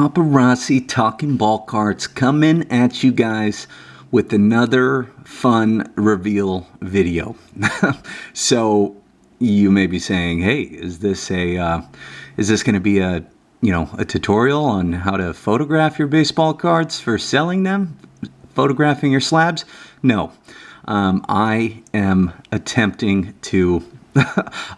Paparazzi Talking Ball Cards coming at you guys with another fun reveal video. So you may be saying, "Hey, is this going to be a tutorial on how to photograph your baseball cards for selling them, photographing your slabs?" No, I am attempting to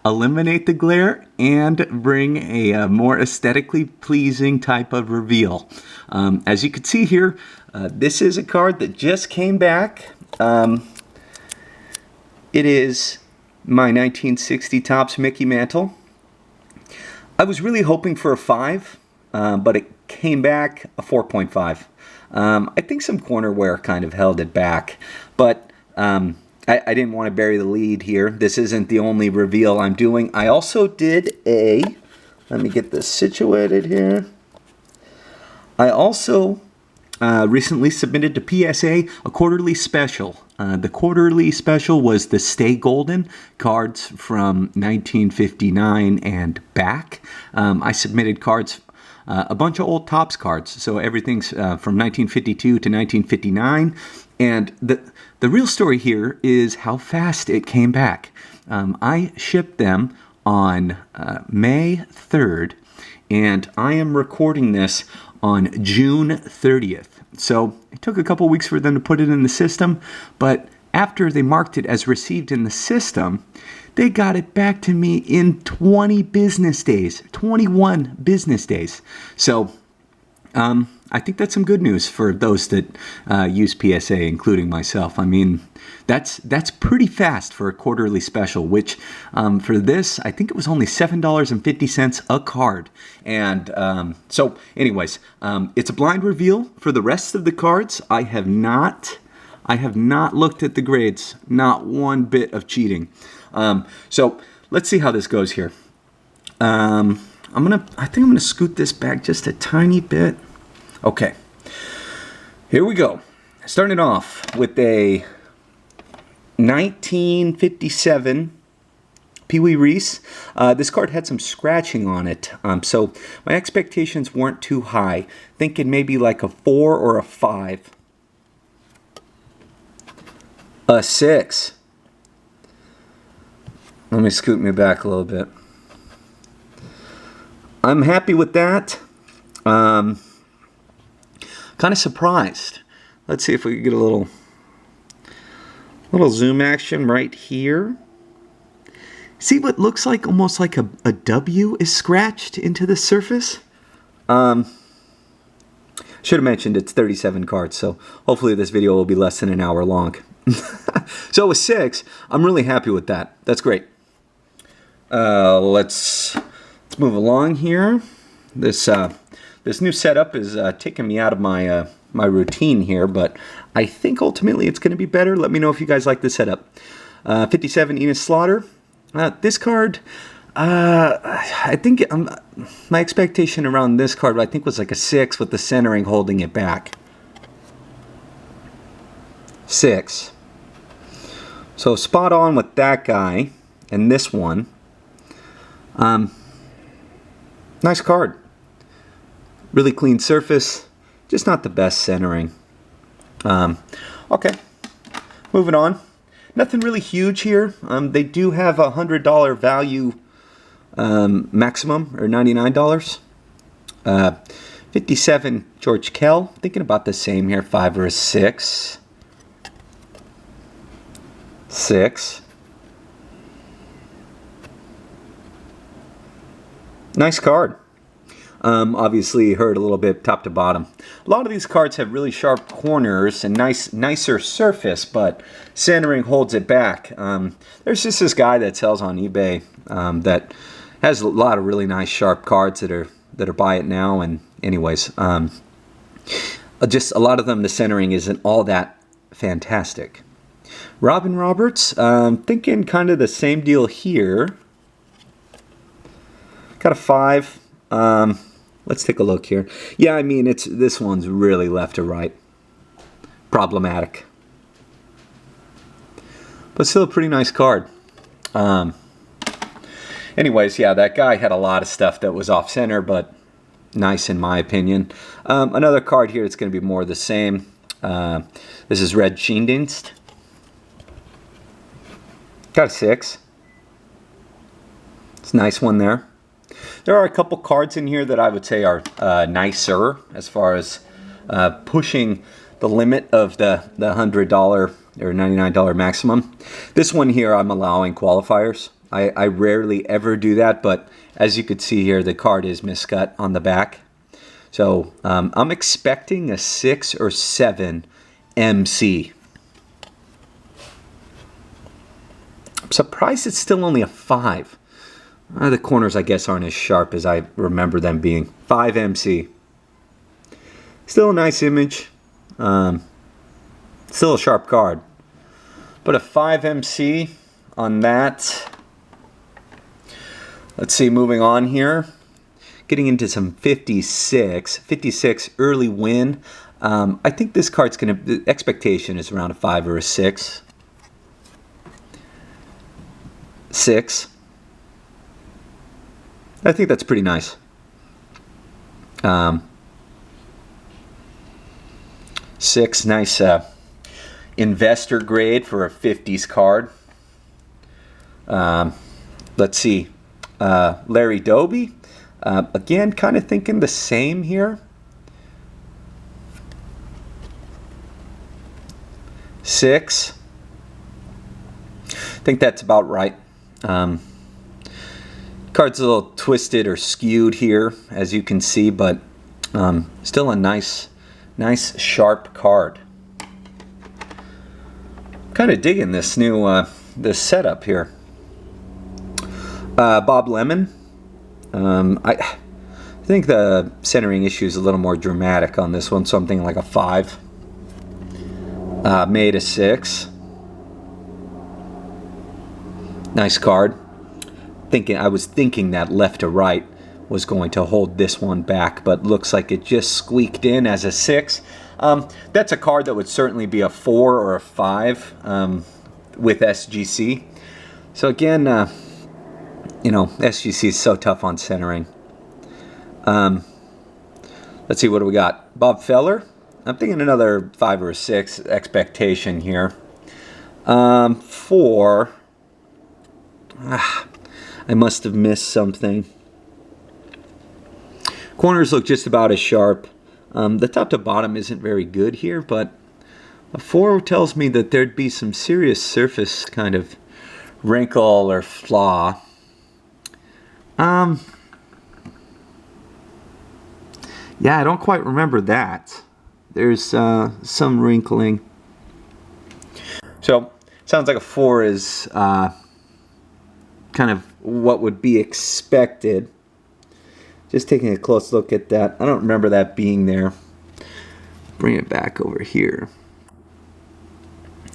eliminate the glare and bring a more aesthetically pleasing type of reveal. As you can see here, this is a card that just came back. It is my 1960 Topps Mickey Mantle. I was really hoping for a 5, but it came back a 4.5. I think some corner wear kind of held it back, but I didn't want to bury the lead here. This isn't the only reveal I'm doing. I also did let me get this situated here. I also recently submitted to PSA a quarterly special. The quarterly special was the Stay Golden cards from 1959 and back. I submitted cards, a bunch of old Topps cards, so everything's from 1952 to 1959. And the real story here is how fast it came back. I shipped them on May 3rd, and I am recording this on June 30th. So it took a couple weeks for them to put it in the system, but after they marked it as received in the system, they got it back to me in 20 business days, 21 business days. So I think that's some good news for those that use PSA, including myself. I mean, that's pretty fast for a quarterly special, which for this, I think it was only $7.50 a card. And so anyways, it's a blind reveal for the rest of the cards. I have not looked at the grades, not one bit of cheating. So let's see how this goes here. I think I'm gonna scoot this back just a tiny bit. Okay, here we go. Starting off with a 1957 Pee Wee Reese. This card had some scratching on it, so my expectations weren't too high. Thinking maybe like a 4 or a 5. A 6. Let me scoot me back a little bit. I'm happy with that. Kind of surprised. Let's see if we can get a little zoom action right here. See what looks like almost like a W is scratched into the surface? Should have mentioned it's 37 cards, so hopefully this video will be less than an hour long. So with 6, I'm really happy with that. That's great. Let's move along here. This new setup is taking me out of my my routine here, but I think ultimately it's going to be better. Let me know if you guys like the setup. 57 Enos Slaughter. This card, I think my expectation around this card, I think, was like a 6 with the centering holding it back. 6. So spot on with that guy and this one. Nice card. Really clean surface, just not the best centering. Okay, moving on. Nothing really huge here. They do have a $100 value maximum, or $99. 57 George Kell, thinking about the same here, 5 or a 6. 6. Nice card. Obviously heard a little bit top to bottom. A lot of these cards have really sharp corners and nicer surface, but centering holds it back. There's just this guy that sells on eBay that has a lot of really nice sharp cards that are by it now. And anyways, just a lot of them, the centering isn't all that fantastic. Robin Roberts, thinking kind of the same deal here. Got a 5. Let's take a look here. Yeah, I mean, this one's really left to right. Problematic. But still a pretty nice card. Anyways, yeah, that guy had a lot of stuff that was off center, but nice in my opinion. Another card here that's going to be more of the same. This is Red Schiendienst. Got a 6. It's a nice one there. There are a couple cards in here that I would say are nicer as far as pushing the limit of the $100 or $99 maximum. This one here I'm allowing qualifiers. I rarely ever do that, but as you could see here, the card is miscut on the back. So I'm expecting a 6 or 7 MC. I'm surprised it's still only a 5. The corners, I guess, aren't as sharp as I remember them being. 5 MC. Still a nice image. Still a sharp card. But a 5 MC on that. Let's see, moving on here. Getting into some 56. 56 early win. I think this card's going to... The expectation is around a 5 or a 6. 6. I think that's pretty nice. 6, nice investor grade for a 50s card. Let's see. Larry Doby. Again, kind of thinking the same here. 6. I think that's about right. Card's a little twisted or skewed here, as you can see, but still a nice sharp card. Kind of digging this new this setup here. Bob Lemon. I think the centering issue is a little more dramatic on this one, something like a 5. Made a 6. Nice card. I was thinking that left to right was going to hold this one back, but looks like it just squeaked in as a 6. That's a card that would certainly be a 4 or a 5 with SGC. So again, you know, SGC is so tough on centering. Let's see, what do we got? Bob Feller. I'm thinking another 5 or a 6 expectation here. 4. I must have missed something. Corners look just about as sharp. The top to bottom isn't very good here, but a 4 tells me that there'd be some serious surface kind of wrinkle or flaw. Yeah, I don't quite remember that. There's some wrinkling. So, sounds like a 4 is kind of what would be expected. Just taking a close look at that. I don't remember that being there. Bring it back over here.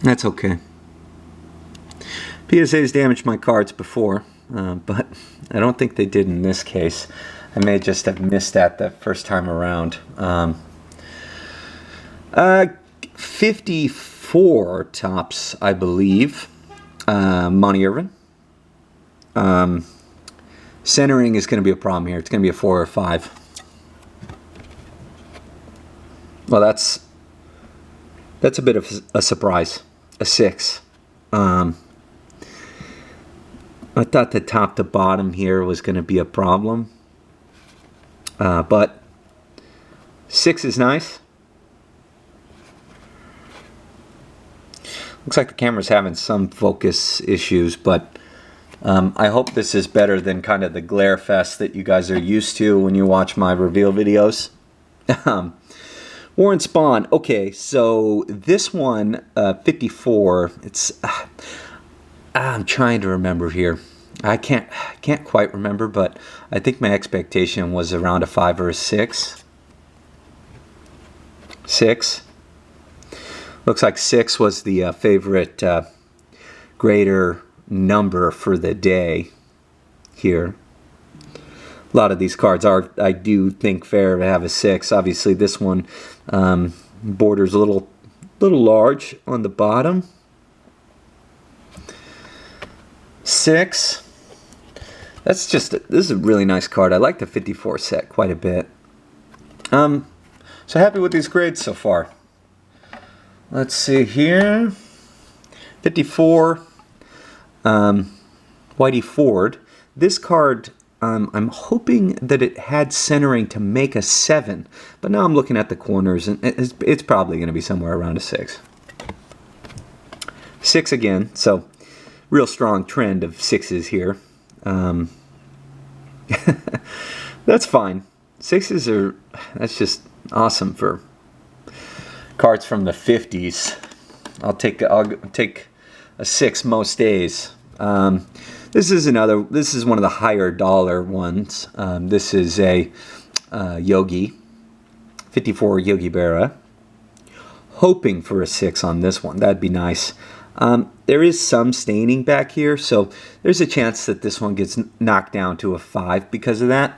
That's okay. PSA's damaged my cards before, but I don't think they did in this case. I may just have missed that first time around. 54 Topps, I believe. Monty Irvin. Centering is going to be a problem here. It's going to be a 4 or 5. Well, that's a bit of a surprise. A 6. I thought the top to bottom here was going to be a problem. But 6 is nice. Looks like the camera's having some focus issues, but I hope this is better than kind of the glare fest that you guys are used to when you watch my reveal videos. Warren Spahn. Okay, so this one, 54, it's... I'm trying to remember here. I can't quite remember, but I think my expectation was around a 5 or a 6. 6. Looks like 6 was the favorite grader number for the day here. A lot of these cards are, I do think, fair to have a 6. Obviously, this one borders a little large on the bottom. 6. This is a really nice card. I like the 54 set quite a bit. So happy with these grades so far. Let's see here. 54, Whitey Ford. This card, I'm hoping that it had centering to make a 7, but now I'm looking at the corners, and it's probably going to be somewhere around a 6. 6 again, so real strong trend of 6s here. That's fine. 6s are, that's just awesome for cards from the 50s. I'll take a 6 most days. This is one of the higher dollar ones. This is a Yogi, 54 Yogi Berra. Hoping for a 6 on this one. That'd be nice. There is some staining back here, so there's a chance that this one gets knocked down to a 5 because of that.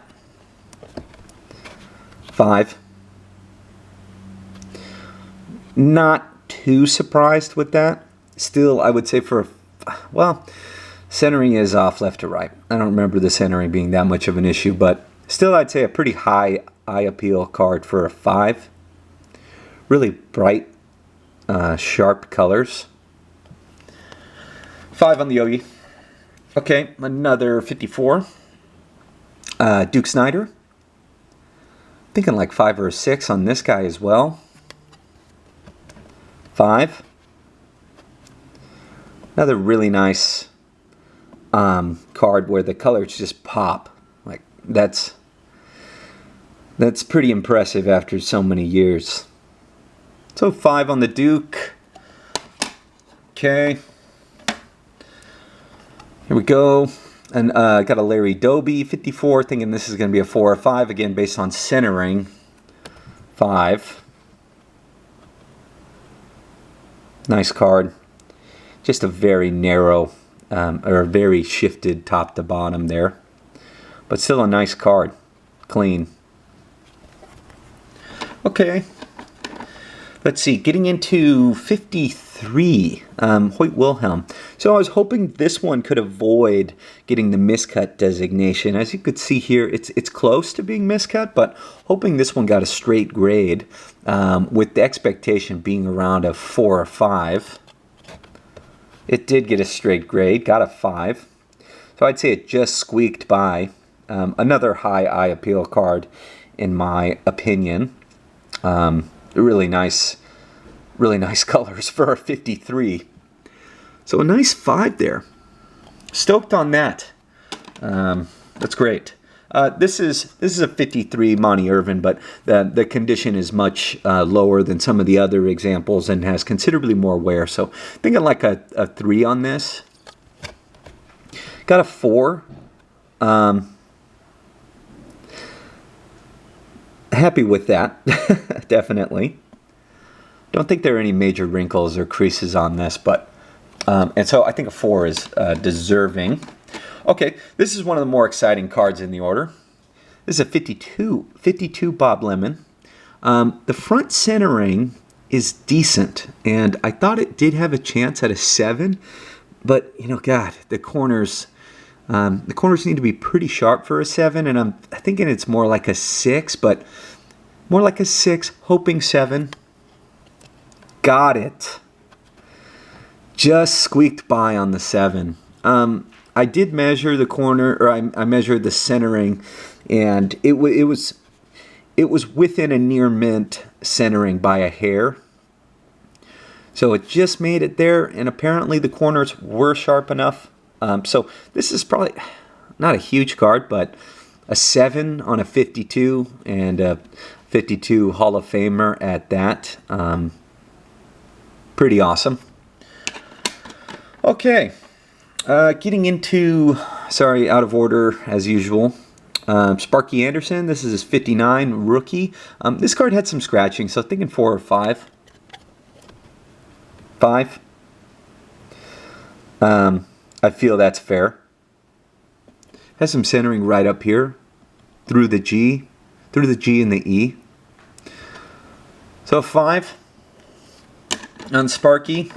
5. Not too surprised with that. Still, I would say well, centering is off left to right. I don't remember the centering being that much of an issue, but still I'd say a pretty high eye appeal card for a 5. Really bright, sharp colors. 5 on the Yogi. Okay, another 54. Duke Snider. Thinking like 5 or a 6 on this guy as well. 5. Another really nice card where the colors just pop. Like that's pretty impressive after so many years. So 5 on the Duke. Okay. Here we go. And got a Larry Doby, 54, thinking this is going to be a 4 or 5, again based on centering. 5. Nice card. Just a very narrow, or very shifted top to bottom there. But still a nice card. Clean. Okay. Let's see, getting into 53, Hoyt Wilhelm. So I was hoping this one could avoid getting the miscut designation. As you could see here, it's close to being miscut, but hoping this one got a straight grade, with the expectation being around a 4 or 5. It did get a straight grade, got a 5. So I'd say it just squeaked by. Another high eye appeal card, in my opinion. Really nice colors for a 53. So a nice 5 there. Stoked on that. That's great. This is a 53 Monty Irvin, but the condition is much lower than some of the other examples and has considerably more wear. So thinking like a 3 on this. Got a 4. Happy with that, definitely. Don't think there are any major wrinkles or creases on this, but and so I think a 4 is deserving. Okay, this is one of the more exciting cards in the order. This is a 52 Bob Lemon. The front centering is decent, and I thought it did have a chance at a 7, but you know, God, the corners need to be pretty sharp for a 7, and I'm thinking it's more like a 6, but more like a 6, hoping 7. Got it. Just squeaked by on the 7. I did measure the corner, or I measured the centering, and it was within a near mint centering by a hair. So it just made it there, and apparently the corners were sharp enough. So this is probably not a huge card, but a 7 on a 52, and a 52 Hall of Famer at that. Pretty awesome. Okay, getting into, sorry, out of order as usual. Sparky Anderson, this is his 59 rookie. This card had some scratching, so thinking 4 or 5. 5. I feel that's fair. Has some centering right up here, through the G and the E. So 5 on Sparky.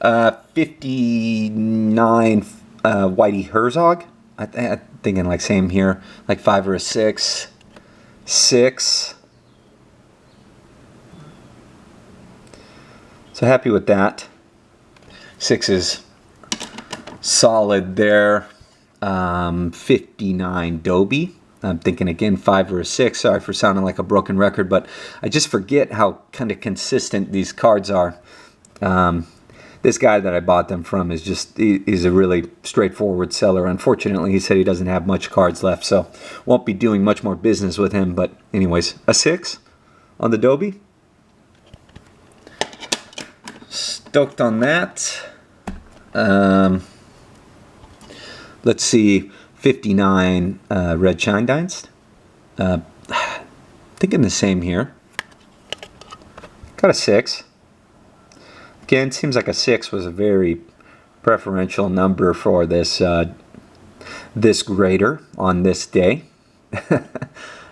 59 Whitey Herzog. I'm thinking like same here, like 5 or a 6. 6. So happy with that. 6 is solid there. 59 Dobie. I'm thinking again 5 or a 6. Sorry for sounding like a broken record, but I just forget how kind of consistent these cards are. This guy that I bought them from is a really straightforward seller. Unfortunately, he said he doesn't have much cards left, so won't be doing much more business with him. But anyways, a 6 on the Dobie. Stoked on that. Let's see, 59 Red Shine Dice. Thinking the same here. Got a 6. Again, seems like a 6 was a very preferential number for this this grader on this day.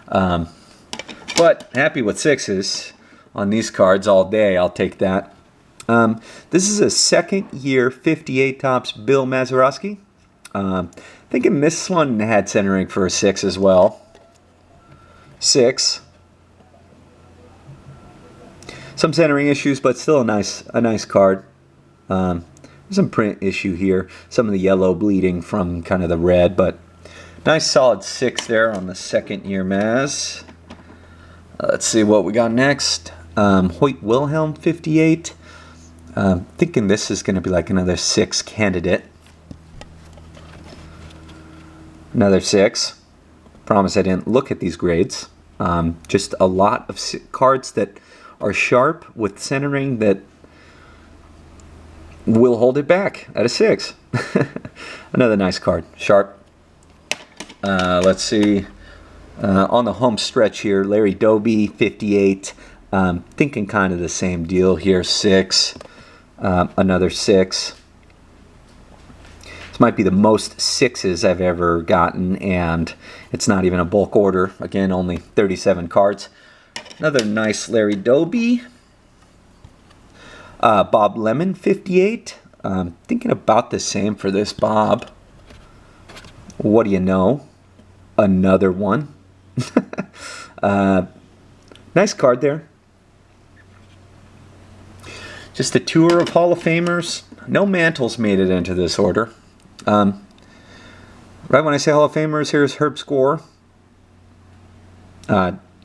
But happy with 6s on these cards all day. I'll take that. This is a second year 58 Topps Bill Mazeroski. Thinking this one had centering for a 6 as well. 6. Some centering issues, but still a nice card. There's some print issue here. Some of the yellow bleeding from kind of the red, but nice solid 6 there on the second year Maz. Let's see what we got next. Hoyt Wilhelm 58. Thinking this is going to be like another 6 candidate. Another 6. Promise I didn't look at these grades. Just a lot of cards that are sharp with centering that will hold it back at a 6. Another nice card. Sharp. Let's see. On the home stretch here, Larry Dobie 58. Thinking kind of the same deal here. 6. Another 6. This might be the most 6s I've ever gotten, and it's not even a bulk order. Again, only 37 cards. Another nice Larry Dobie. Bob Lemon 58. Thinking about the same for this Bob. What do you know? Another one. Nice card there. Just a tour of Hall of Famers. No Mantles made it into this order. Right when I say Hall of Famers, here's Herb Score.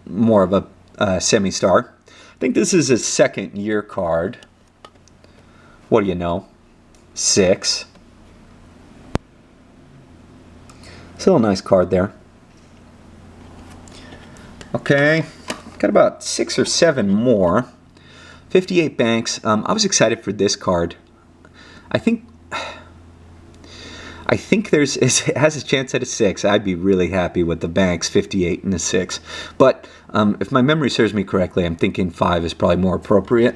More of a semi-star. I think this is a second year card. What do you know? 6. Still a nice card there. Okay, got about 6 or 7 more. 58 Banks. I was excited for this card. I think it has a chance at a 6. I'd be really happy with the Banks 58 and a 6. But if my memory serves me correctly, I'm thinking 5 is probably more appropriate.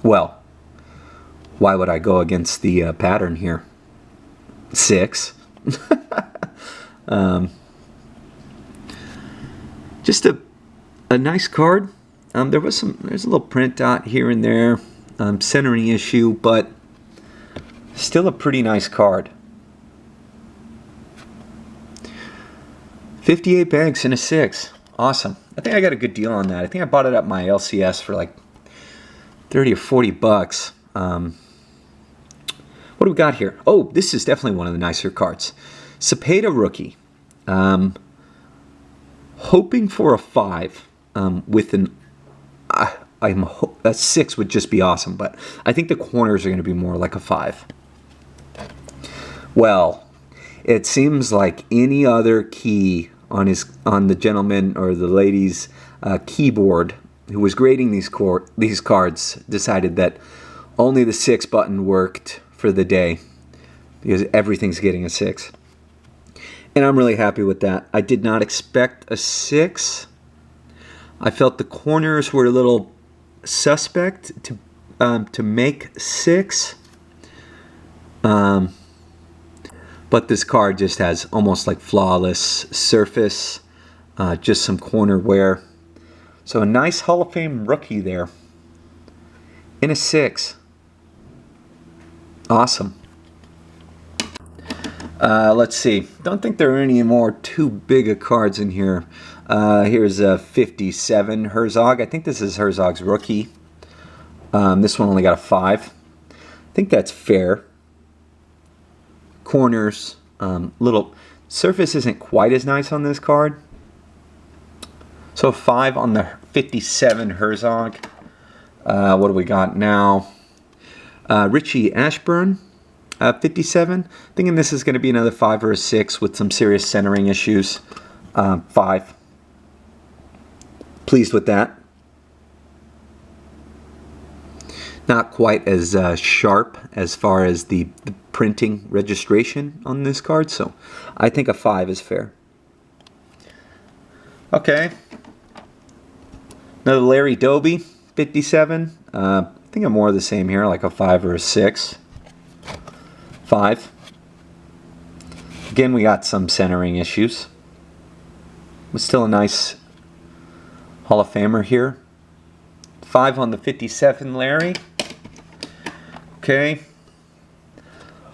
Well, why would I go against the pattern here? 6. Just a nice card. There's a little print dot here and there, centering issue, but still a pretty nice card. 58 Banks and a 6. Awesome. I think I got a good deal on that. I think I bought it at my LCS for like 30 or 40 bucks. What do we got here? Oh, this is definitely one of the nicer cards. Cepeda rookie. Hoping for a 5 with an... a 6 would just be awesome, but I think the corners are going to be more like a 5. Well, it seems like any other key on the gentleman or the lady's keyboard who was grading these cards decided that only the 6 button worked for the day because everything's getting a 6. And I'm really happy with that. I did not expect a 6. I felt the corners were a little suspect to make 6. But this card just has almost like flawless surface, just some corner wear. So a nice Hall of Fame rookie there in a 6. Awesome. Let's see. Don't think there are any more too big of cards in here. Here's a 57 Herzog. I think this is Herzog's rookie. This one only got a 5. I think that's fair. Corners, little surface isn't quite as nice on this card. So a 5 on the 57 Herzog. What do we got now? Richie Ashburn, 57. Thinking this is going to be another 5 or a 6 with some serious centering issues. 5. Pleased with that. Not quite as sharp as far as the printing registration on this card, so I think a 5 is fair. Okay. Another Larry Doby, 57. I think I'm more of the same here, like a 5 or a 6. 5. Again, we got some centering issues. But still a nice Hall of Famer here. 5 on the 57 Larry. Okay.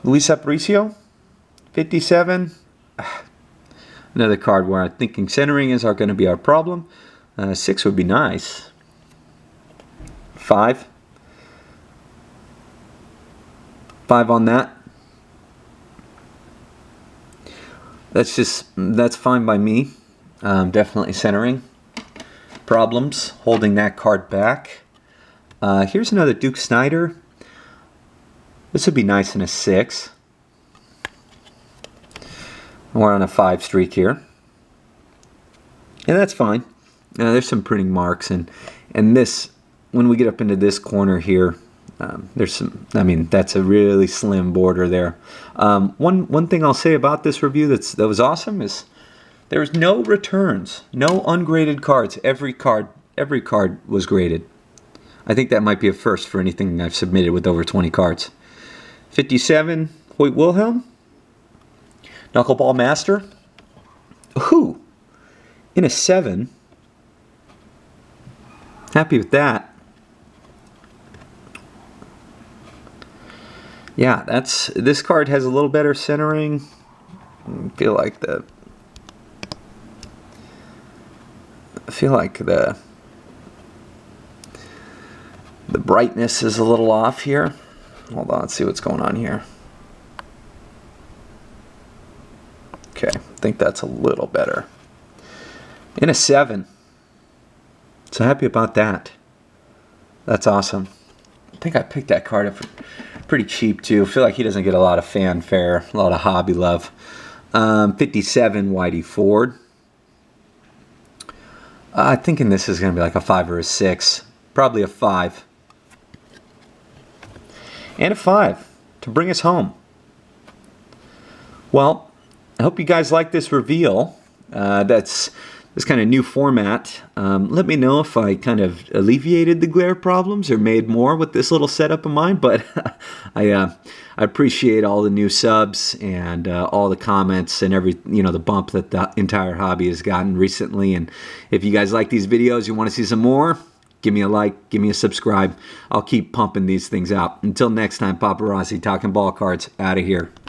Luis Aparicio, 57. Another card where I'm thinking centering is going to be our problem. 6 would be nice. 5. 5 on that. That's fine by me. Definitely centering problems, holding that card back. Here's another Duke Snider. This would be nice in a 6. We're on a 5 streak here. And that's fine. There's some printing marks, and this, when we get up into this corner here, there's some, I mean, that's a really slim border there. One thing I'll say about this review that was awesome is there was no returns, no ungraded cards. Every card was graded. I think that might be a first for anything I've submitted with over 20 cards. 57, Hoyt Wilhelm. Knuckleball Master. Ooh, in a 7. Happy with that. Yeah, this card has a little better centering. I feel like the brightness is a little off here. Hold on, let's see what's going on here. Okay, I think that's a little better. In a 7. So happy about that. That's awesome. I think I picked that card up pretty cheap too. I feel like he doesn't get a lot of fanfare, a lot of hobby love. 57, Whitey Ford. I'm thinking this is going to be like a 5 or a 6. Probably a 5. And a 5 to bring us home. Well, I hope you guys like this reveal. That's this kind of new format. Let me know if I kind of alleviated the glare problems or made more with this little setup of mine. But I appreciate all the new subs and all the comments and the bump that the entire hobby has gotten recently. And if you guys like these videos, you want to see some more, give me a like, give me a subscribe. I'll keep pumping these things out. Until next time, Paparazzi Talking Ball Cards out of here.